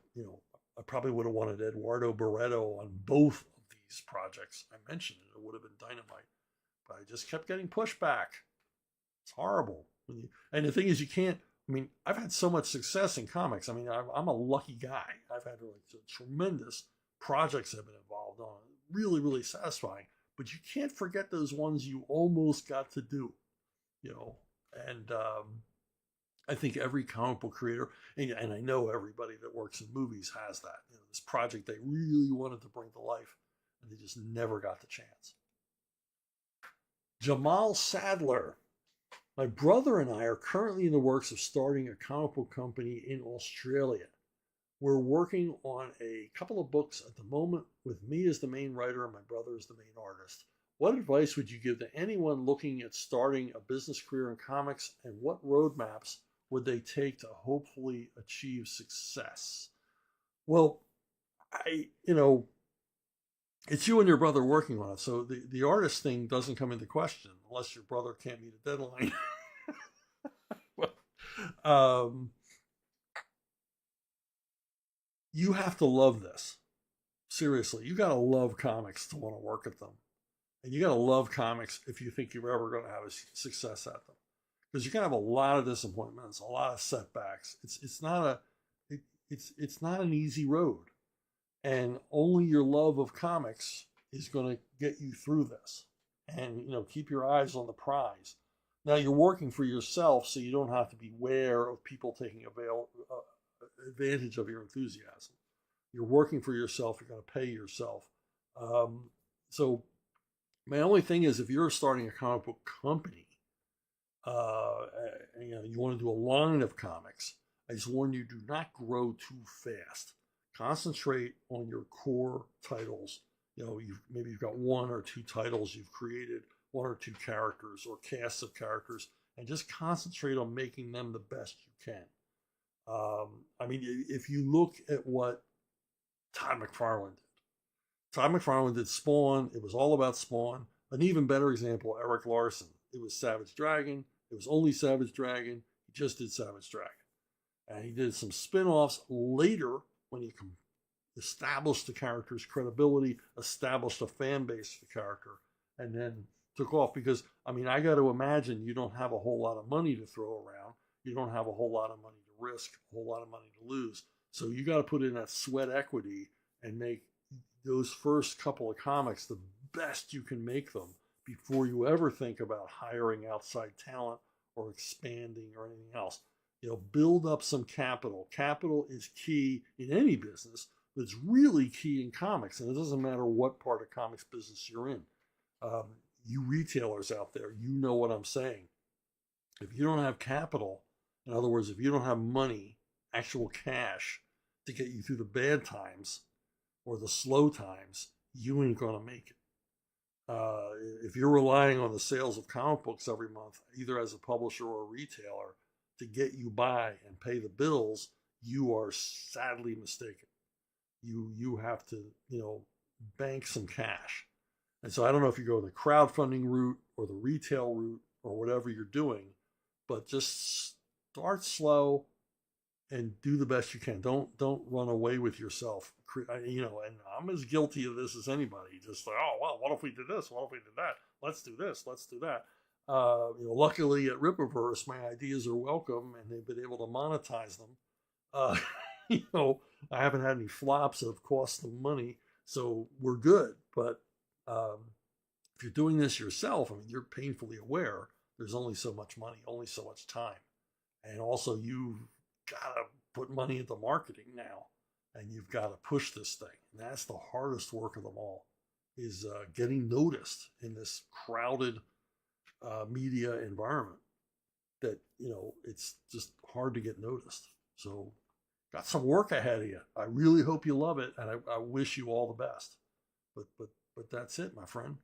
Speaker 1: probably would have wanted Eduardo Barreto on both of these projects I mentioned. It would have been dynamite, but I just kept getting pushback. It's horrible. And the thing is, you can't. I mean, I've had so much success in comics. I mean, I'm a lucky guy. I've had like tremendous projects I've been involved on. Really, really satisfying. But you can't forget those ones you almost got to do. And I think every comic book creator, and I know everybody that works in movies has that. This project they really wanted to bring to life, and they just never got the chance. Jamal Sadler. My brother and I are currently in the works of starting a comic book company in Australia. We're working on a couple of books at the moment with me as the main writer and my brother as the main artist. What advice would you give to anyone looking at starting a business career in comics, and what roadmaps would they take to hopefully achieve success? Well, it's you and your brother working on it. So the artist thing doesn't come into question unless your brother can't meet a deadline. You have to love this. Seriously, you got to love comics to want to work at them. And you got to love comics if you think you're ever going to have a success at them. Because you can have a lot of disappointments, a lot of setbacks. It's not an easy road. And only your love of comics is going to get you through this. And, keep your eyes on the prize. Now, you're working for yourself, so you don't have to beware of people taking advantage of your enthusiasm. You're working for yourself. You're going to pay yourself. So my only thing is, if you're starting a comic book company, you want to do a line of comics, I just warn you, do not grow too fast. Concentrate on your core titles. Maybe you've got one or two titles you've created, one or two characters or casts of characters, and just concentrate on making them the best you can. If you look at what Todd McFarlane did, Todd McFarlane did Spawn. It was all about Spawn. An even better example, Eric Larson. It was Savage Dragon. It was only Savage Dragon. He just did Savage Dragon. And he did some spin-offs later when he established the character's credibility, established a fan base for the character, and then took off. Because, I mean, I got to imagine you don't have a whole lot of money to throw around. You don't have a whole lot of money to risk, a whole lot of money to lose. So you got to put in that sweat equity and make those first couple of comics the best you can make them before you ever think about hiring outside talent or expanding or anything else. You know, build up some capital. Capital is key in any business, but it's really key in comics. And it doesn't matter what part of comics business you're in. You retailers out there, you know what I'm saying. If you don't have capital, in other words, if you don't have money, actual cash to get you through the bad times or the slow times, you ain't going to make it. If you're relying on the sales of comic books every month, either as a publisher or a retailer, to get you by and pay the bills, you are sadly mistaken. You have to, you know, bank some cash. And so I don't know if you go the crowdfunding route or the retail route or whatever you're doing, but just start slow and do the best you can. Don't run away with yourself. You know, and I'm as guilty of this as anybody. Just like, oh, well, what if we did this? What if we did that? Let's do this. Let's do that. You know, luckily at Rippaverse, my ideas are welcome and they've been able to monetize them. You know, I haven't had any flops that have cost them money, so we're good. But if you're doing this yourself, I mean, you're painfully aware there's only so much money, only so much time. And also you've got to put money into marketing now, and you've got to push this thing. And that's the hardest work of them all, is getting noticed in this crowded media environment that, you know, it's just hard to get noticed. So got some work ahead of you. I really hope you love it, and I wish you all the best. But that's it, my friend.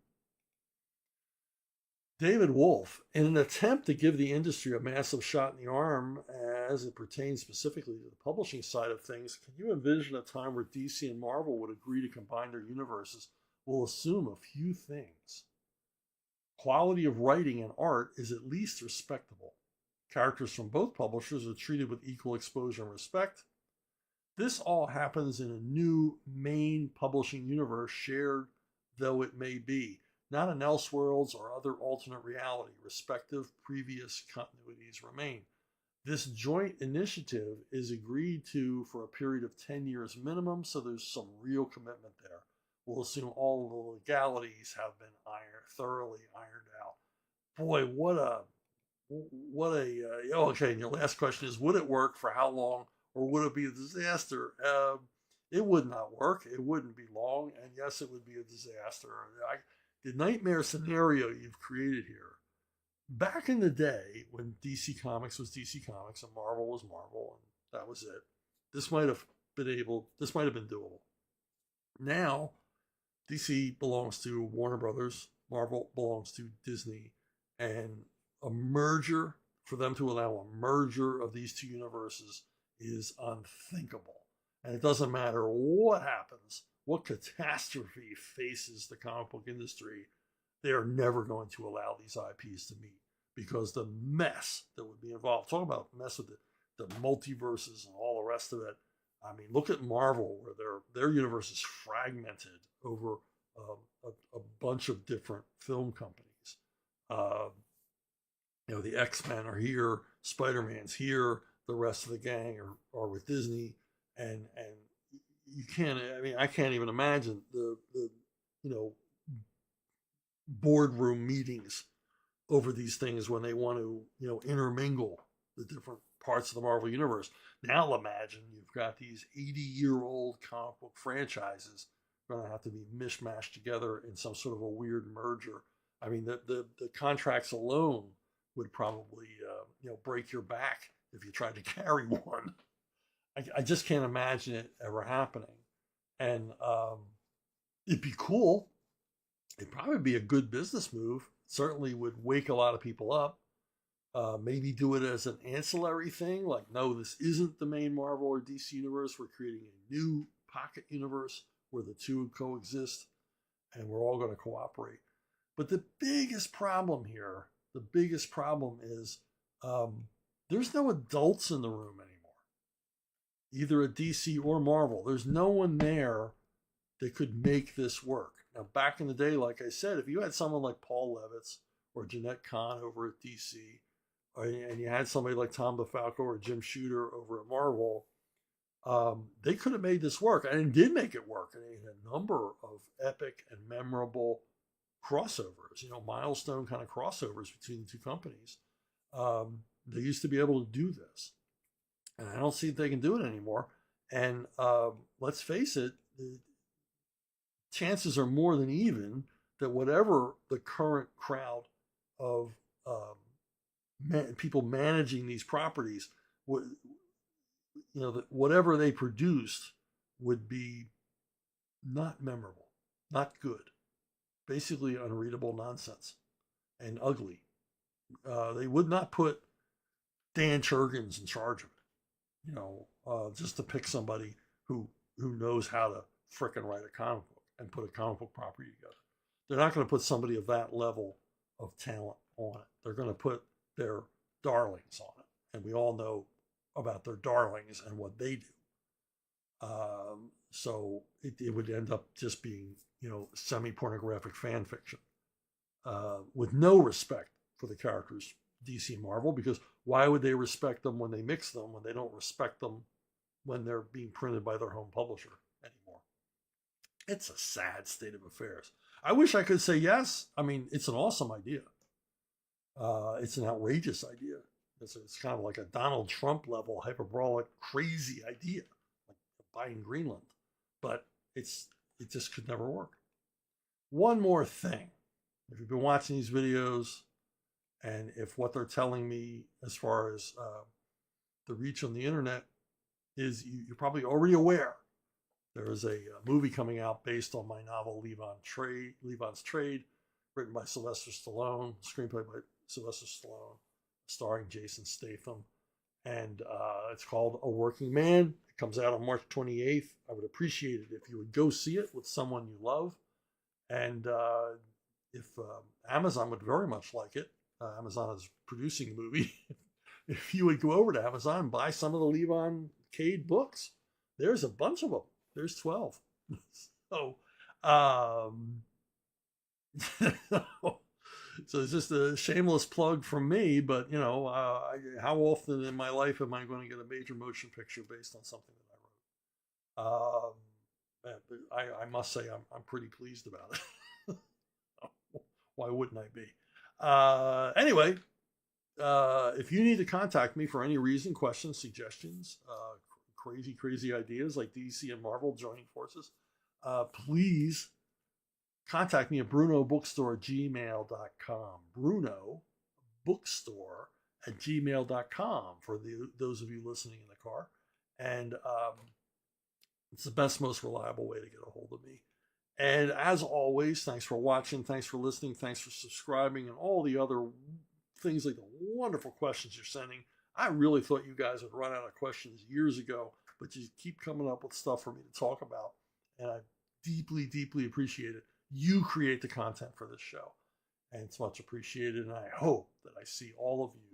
Speaker 1: David Wolf, in an attempt to give the industry a massive shot in the arm as it pertains specifically to the publishing side of things, can you envision a time where DC and Marvel would agree to combine their universes? We'll assume a few things. Quality of writing and art is at least respectable. Characters from both publishers are treated with equal exposure and respect. This all happens in a new main publishing universe, shared though it may be, not in Elseworlds or other alternate reality. Respective previous continuities remain. This joint initiative is agreed to for a period of 10 years minimum, so there's some real commitment there. We'll assume all of the legalities have been thoroughly ironed out. Boy, okay, and your last question is, would it work? For how long? Or would it be a disaster? It would not work. It wouldn't be long. And yes, it would be a disaster. The nightmare scenario you've created here, back in the day when DC Comics was DC Comics and Marvel was Marvel, and that was it, this might have been doable. Now, DC belongs to Warner Brothers, Marvel belongs to Disney, and a merger, for them to allow a merger of these two universes, is unthinkable. And it doesn't matter what happens, what catastrophe faces the comic book industry, they are never going to allow these IPs to meet, because the mess that would be involved, talk about mess with the multiverses and all the rest of it. I mean, look at Marvel, where their universe is fragmented over a bunch of different film companies. You know, the X-Men are here, Spider-Man's here, the rest of the gang are with Disney, and you can't, I mean, I can't even imagine the you know, boardroom meetings over these things when they want to, you know, intermingle the different parts of the Marvel universe. Now imagine you've got these 80-year-old comic book franchises going to have to be mishmashed together in some sort of a weird merger. I mean, the contracts alone would probably you know, break your back if you tried to carry one. I just can't imagine it ever happening. And it'd be cool. It'd probably be a good business move. Certainly would wake a lot of people up. Maybe do it as an ancillary thing, like, no, this isn't the main Marvel or DC universe. We're creating a new pocket universe where the two coexist and we're all going to cooperate. But the biggest problem here, is there's no adults in the room anymore, either at DC or Marvel. There's no one there that could make this work. Now, back in the day, like I said, if you had someone like Paul Levitz or Jeanette Kahn over at DC, and you had somebody like Tom DeFalco or Jim Shooter over at Marvel, they could have made this work, and did make it work. And they had a number of epic and memorable crossovers, milestone kind of crossovers between the two companies. They used to be able to do this, and I don't see if they can do it anymore. And let's face it, the chances are more than even that whatever the current crowd of people managing these properties would, that whatever they produced would be not memorable, not good, basically unreadable nonsense and ugly. They would not put Dan Chergins in charge of it, just to pick somebody who knows how to frickin' write a comic book and put a comic book property together. They're not going to put somebody of that level of talent on it. They're going to put their darlings on it. And we all know about their darlings and what they do. So it would end up just being, semi-pornographic fan fiction with no respect for the characters, DC and Marvel, because why would they respect them when they mix them, when they don't respect them when they're being printed by their home publisher anymore? It's a sad state of affairs. I wish I could say yes. I mean, it's an awesome idea. It's an outrageous idea. It's kind of like a Donald Trump level hyperbolic crazy idea, like buying Greenland, but it just could never work. One more thing. If you've been watching these videos, and if what they're telling me as far as the reach on the internet is, you're probably already aware, there is a movie coming out based on my novel Levon's Trade, written by Sylvester Stallone, screenplay by Sylvester Stallone, starring Jason Statham, and it's called A Working Man. It comes out on March 28th. I would appreciate it if you would go see it with someone you love, and if Amazon would very much like it, Amazon is producing the movie, if you would go over to Amazon and buy some of the Levon Cade books. There's a bunch of them. There's 12. So, so it's just a shameless plug from me, but how often in my life am I going to get a major motion picture based on something that I wrote? But I must say I'm pretty pleased about it. Why wouldn't I be? Anyway, if you need to contact me for any reason, questions, suggestions, crazy ideas like DC and Marvel joining forces, please contact me at brunobookstore@gmail.com. brunobookstore@gmail.com for those of you listening in the car. And it's the best, most reliable way to get a hold of me. And as always, thanks for watching, thanks for listening, thanks for subscribing, and all the other things like the wonderful questions you're sending. I really thought you guys would run out of questions years ago, but you keep coming up with stuff for me to talk about. And I deeply, deeply appreciate it. You create the content for this show, and it's much appreciated. And I hope that I see all of you